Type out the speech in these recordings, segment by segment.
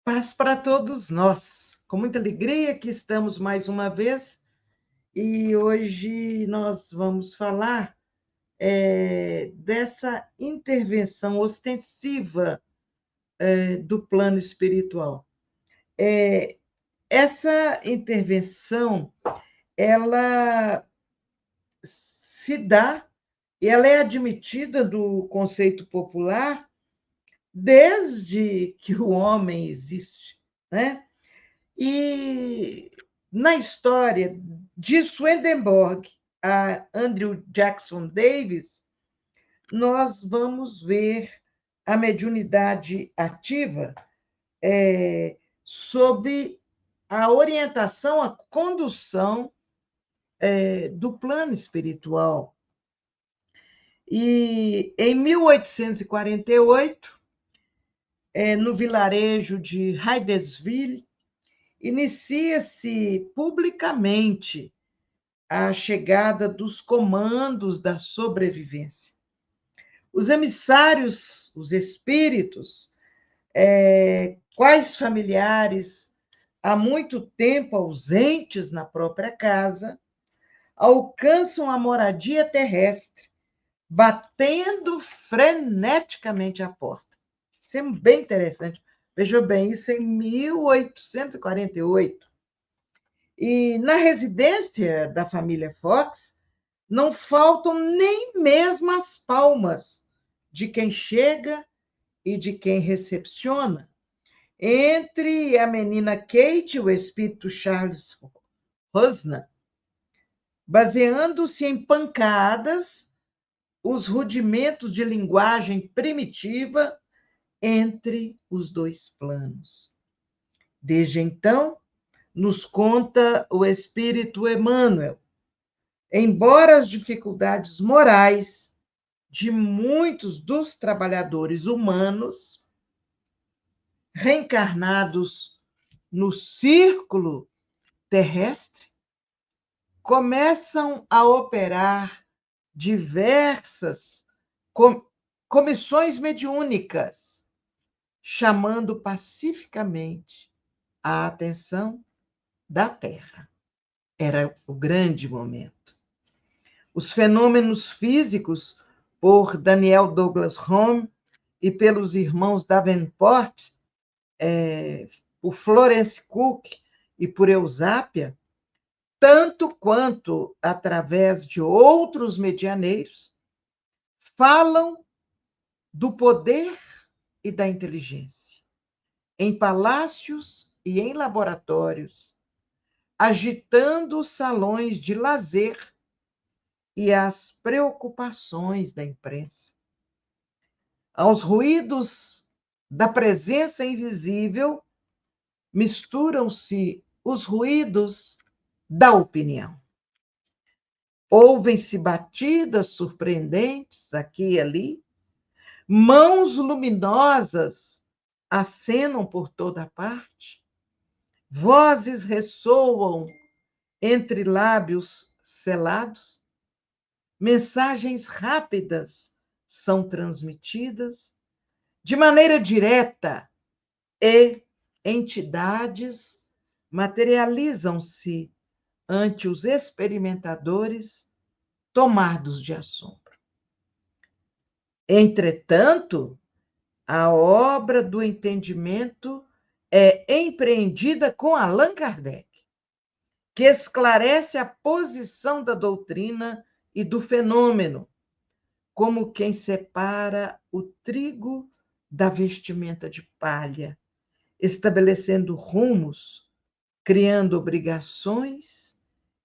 Paz para todos nós. Com muita alegria que estamos mais uma vez e hoje nós vamos falar dessa intervenção ostensiva do plano espiritual. Essa intervenção, ela se dá e ela é admitida do conceito popular desde que o homem existe, né? E na história de Swedenborg a Andrew Jackson Davis, nós vamos ver a mediunidade ativa sob a orientação, a condução do plano espiritual. E em 1848, no vilarejo de Hydesville, inicia-se publicamente a chegada dos comandos da sobrevivência. Os emissários, os espíritos, quais familiares há muito tempo ausentes na própria casa, alcançam a moradia terrestre, batendo freneticamente a porta. Isso é bem interessante. Veja bem, isso em 1848. E na residência da família Fox, não faltam nem mesmo as palmas de quem chega e de quem recepciona. Entre a menina Kate e o espírito Charles Rosna, baseando-se em pancadas, os rudimentos de linguagem primitiva entre os dois planos. Desde então, nos conta o espírito Emmanuel, embora as dificuldades morais de muitos dos trabalhadores humanos reencarnados no círculo terrestre começam a operar diversas comissões mediúnicas, chamando pacificamente a atenção da Terra. Era o grande momento. Os fenômenos físicos, por Daniel Douglas Home e pelos irmãos Davenport, por Florence Cook e por Eusápia, tanto quanto através de outros medianeiros, falam do poder e da inteligência, em palácios e em laboratórios, agitando os salões de lazer e as preocupações da imprensa. Aos ruídos da presença invisível misturam-se os ruídos da opinião. Ouvem-se batidas surpreendentes aqui e ali, mãos luminosas acenam por toda parte, vozes ressoam entre lábios selados, mensagens rápidas são transmitidas de maneira direta e entidades materializam-se ante os experimentadores tomados de assombro. Entretanto, a obra do entendimento é empreendida com Allan Kardec, que esclarece a posição da doutrina e do fenômeno, como quem separa o trigo da vestimenta de palha, estabelecendo rumos, criando obrigações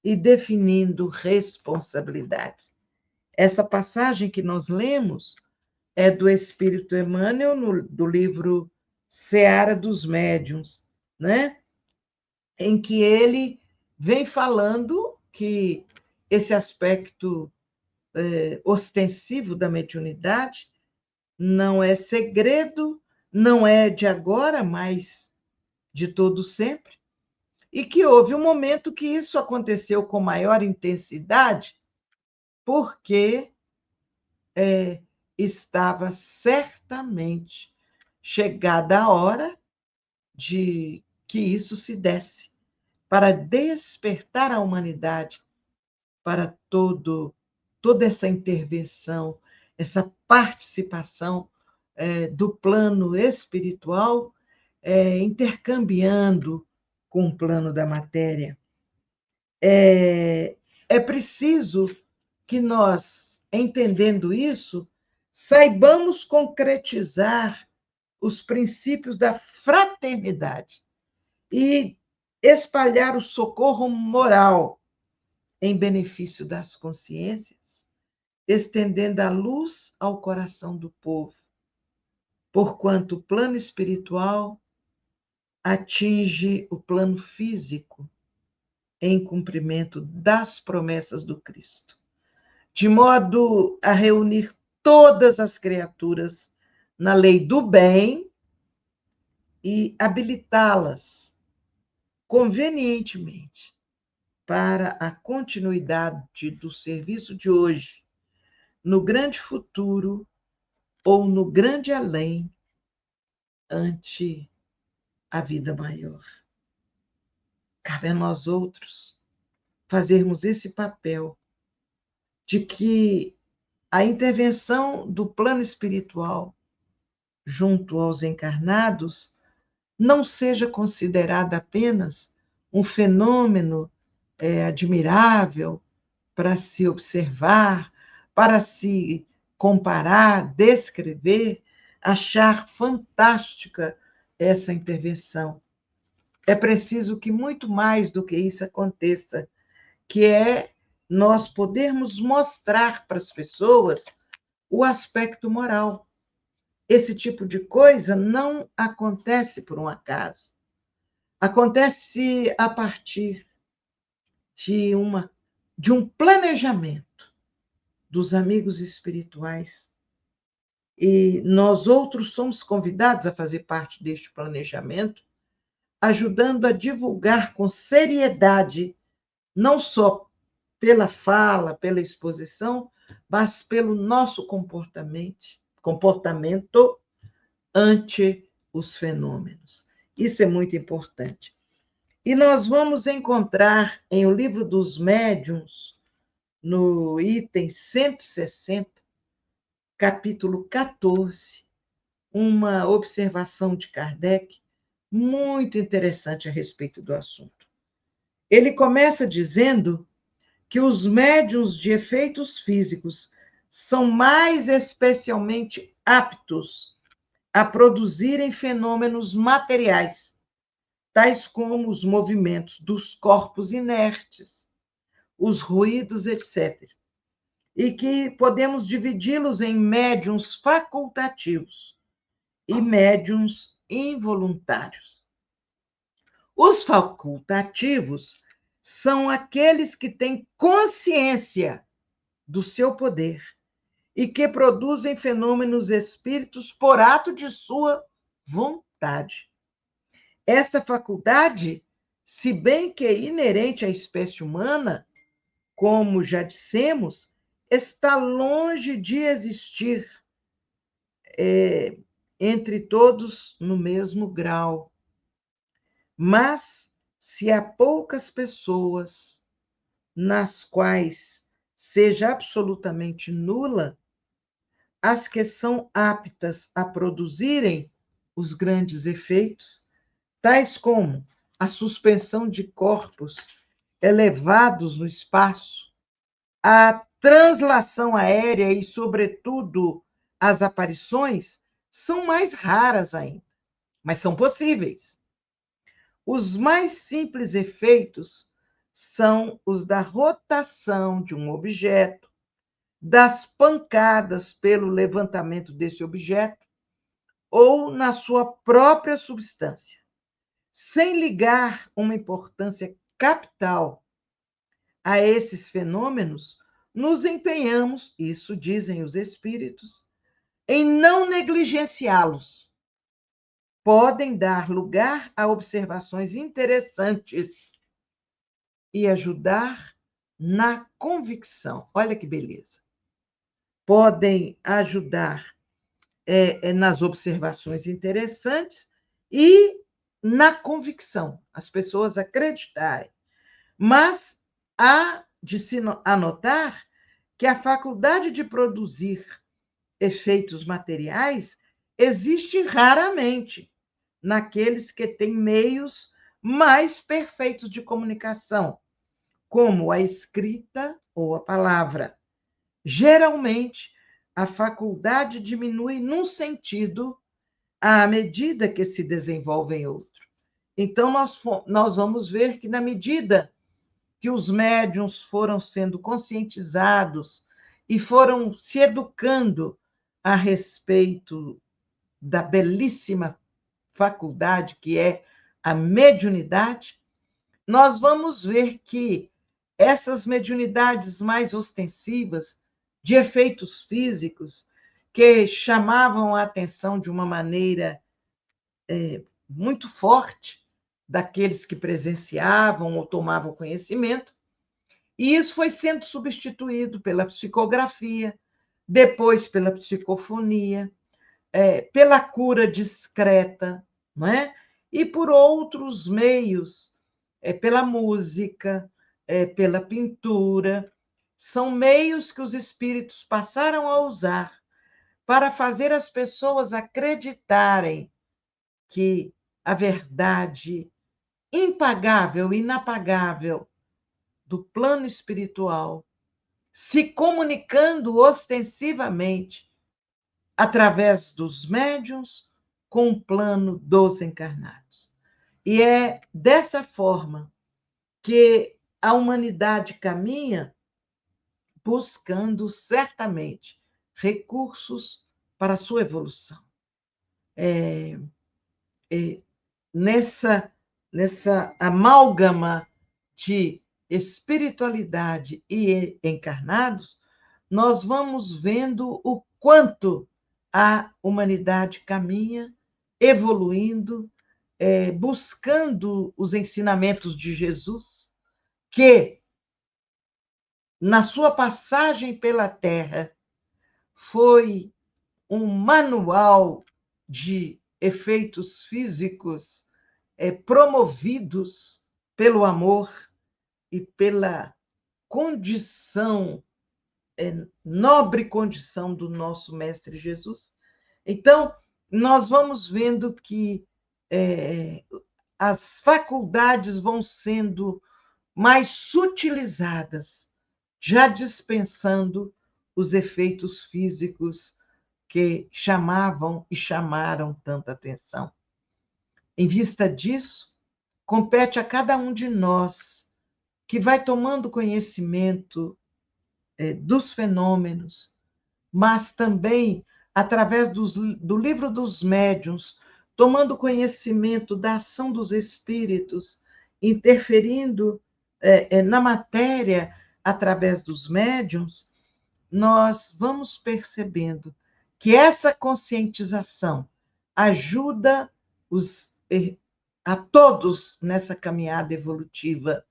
e definindo responsabilidades. Essa passagem que nós lemos é do Espírito Emmanuel, do livro Seara dos Médiuns, né? Em que ele vem falando que esse aspecto ostensivo da mediunidade não é segredo, não é de agora, mas de todo sempre, e que houve um momento que isso aconteceu com maior intensidade, porque estava certamente chegada a hora de que isso se desse, para despertar a humanidade para toda essa intervenção, essa participação do plano espiritual, intercambiando com o plano da matéria. É preciso que nós, entendendo isso, saibamos concretizar os princípios da fraternidade e espalhar o socorro moral em benefício das consciências, estendendo a luz ao coração do povo, porquanto o plano espiritual atinge o plano físico em cumprimento das promessas do Cristo, de modo a reunir todas as criaturas na lei do bem e habilitá-las convenientemente para a continuidade do serviço de hoje, no grande futuro ou no grande além, ante a vida maior. Cabe a nós outros fazermos esse papel de que a intervenção do plano espiritual junto aos encarnados não seja considerada apenas um fenômeno admirável para se observar, para se comparar, descrever, achar fantástica essa intervenção. É preciso que muito mais do que isso aconteça, que é nós podermos mostrar para as pessoas o aspecto moral. Esse tipo de coisa não acontece por um acaso. Acontece a partir de um planejamento dos amigos espirituais. E nós outros somos convidados a fazer parte deste planejamento, ajudando a divulgar com seriedade, não só pela fala, pela exposição, mas pelo nosso comportamento ante os fenômenos. Isso é muito importante. E nós vamos encontrar em O Livro dos Médiuns, no item 160, capítulo 14, uma observação de Kardec muito interessante a respeito do assunto. Ele começa dizendo que os médiuns de efeitos físicos são mais especialmente aptos a produzirem fenômenos materiais, tais como os movimentos dos corpos inertes, os ruídos, etc. E que podemos dividi-los em médiuns facultativos e médiuns involuntários. Os facultativos são aqueles que têm consciência do seu poder e que produzem fenômenos espíritos por ato de sua vontade. Esta faculdade, se bem que é inerente à espécie humana, como já dissemos, está longe de existir entre todos no mesmo grau. Mas, se há poucas pessoas nas quais seja absolutamente nula, as que são aptas a produzirem os grandes efeitos, tais como a suspensão de corpos elevados no espaço, a translação aérea e, sobretudo, as aparições, são mais raras ainda, mas são possíveis. Os mais simples efeitos são os da rotação de um objeto, das pancadas pelo levantamento desse objeto ou na sua própria substância, sem ligar uma importância capital a esses fenômenos. Nos empenhamos, isso dizem os espíritos, em não negligenciá-los. Podem dar lugar a observações interessantes e ajudar na convicção. Olha que beleza. Podem ajudar nas observações interessantes e na convicção, as pessoas acreditarem. Mas há de se anotar que a faculdade de produzir efeitos materiais existe raramente naqueles que têm meios mais perfeitos de comunicação, como a escrita ou a palavra. Geralmente, a faculdade diminui num sentido à medida que se desenvolve em outro. Então, nós vamos ver que, na medida que os médiuns foram sendo conscientizados e foram se educando a respeito da belíssima faculdade que é a mediunidade, nós vamos ver que essas mediunidades mais ostensivas, de efeitos físicos, que chamavam a atenção de uma maneira muito forte daqueles que presenciavam ou tomavam conhecimento, e isso foi sendo substituído pela psicografia, depois pela psicofonia, pela cura discreta, não é? E por outros meios, pela música, pela pintura. São meios que os espíritos passaram a usar para fazer as pessoas acreditarem que a verdade impagável, inapagável do plano espiritual, se comunicando ostensivamente através dos médiuns com o plano dos encarnados. E é dessa forma que a humanidade caminha, buscando certamente recursos para a sua evolução. Nessa amálgama de espiritualidade e encarnados, nós vamos vendo o quanto a humanidade caminha, evoluindo, buscando os ensinamentos de Jesus, que, na sua passagem pela Terra, foi um manual de efeitos físicos promovidos pelo amor e pela condição, nobre condição do nosso Mestre Jesus. Então, nós vamos vendo que as faculdades vão sendo mais sutilizadas, já dispensando os efeitos físicos que chamavam e chamaram tanta atenção. Em vista disso, compete a cada um de nós que vai tomando conhecimento dos fenômenos, mas também através do livro dos médiuns, tomando conhecimento da ação dos espíritos, interferindo na matéria através dos médiuns, nós vamos percebendo que essa conscientização ajuda a todos nessa caminhada evolutiva.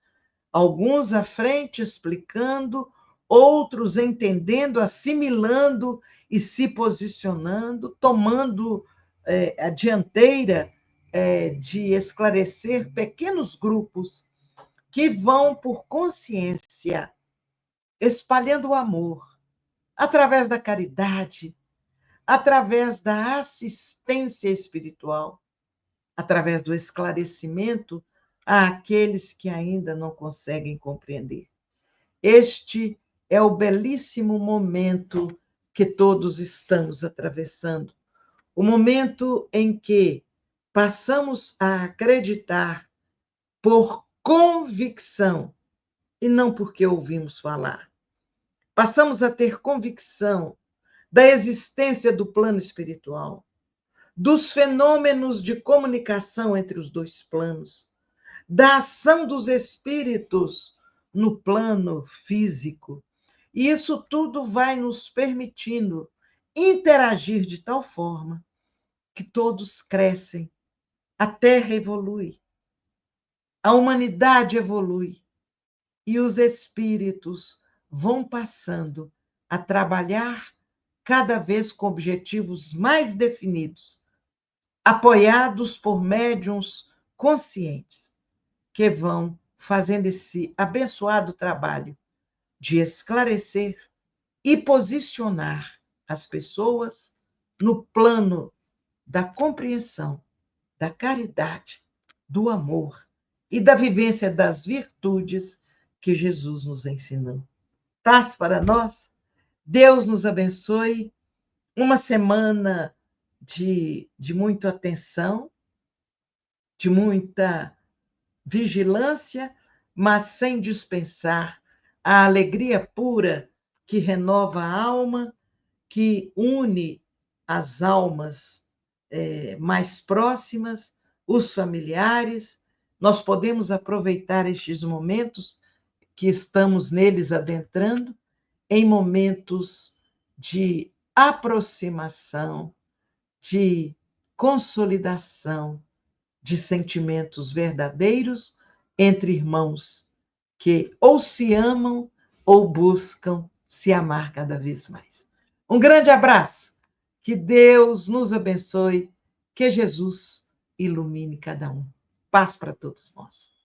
Alguns à frente explicando, outros entendendo, assimilando e se posicionando, tomando a dianteira de esclarecer pequenos grupos que vão, por consciência, espalhando o amor, através da caridade, através da assistência espiritual, através do esclarecimento àqueles que ainda não conseguem compreender. Este é o belíssimo momento que todos estamos atravessando, o momento em que passamos a acreditar por convicção e não porque ouvimos falar. Passamos a ter convicção da existência do plano espiritual, dos fenômenos de comunicação entre os dois planos, da ação dos espíritos no plano físico. E isso tudo vai nos permitindo interagir de tal forma que todos crescem, a Terra evolui, a humanidade evolui e os espíritos vão passando a trabalhar cada vez com objetivos mais definidos, apoiados por médiuns conscientes, que vão fazendo esse abençoado trabalho de esclarecer e posicionar as pessoas no plano da compreensão, da caridade, do amor e da vivência das virtudes que Jesus nos ensinou. Paz para nós, Deus nos abençoe, uma semana de muita atenção, de muita vigilância, mas sem dispensar a alegria pura que renova a alma, que une as almas mais próximas, os familiares. Nós podemos aproveitar estes momentos que estamos neles adentrando, em momentos de aproximação, de consolidação de sentimentos verdadeiros entre irmãos que ou se amam ou buscam se amar cada vez mais. Um grande abraço, que Deus nos abençoe, que Jesus ilumine cada um. Paz para todos nós.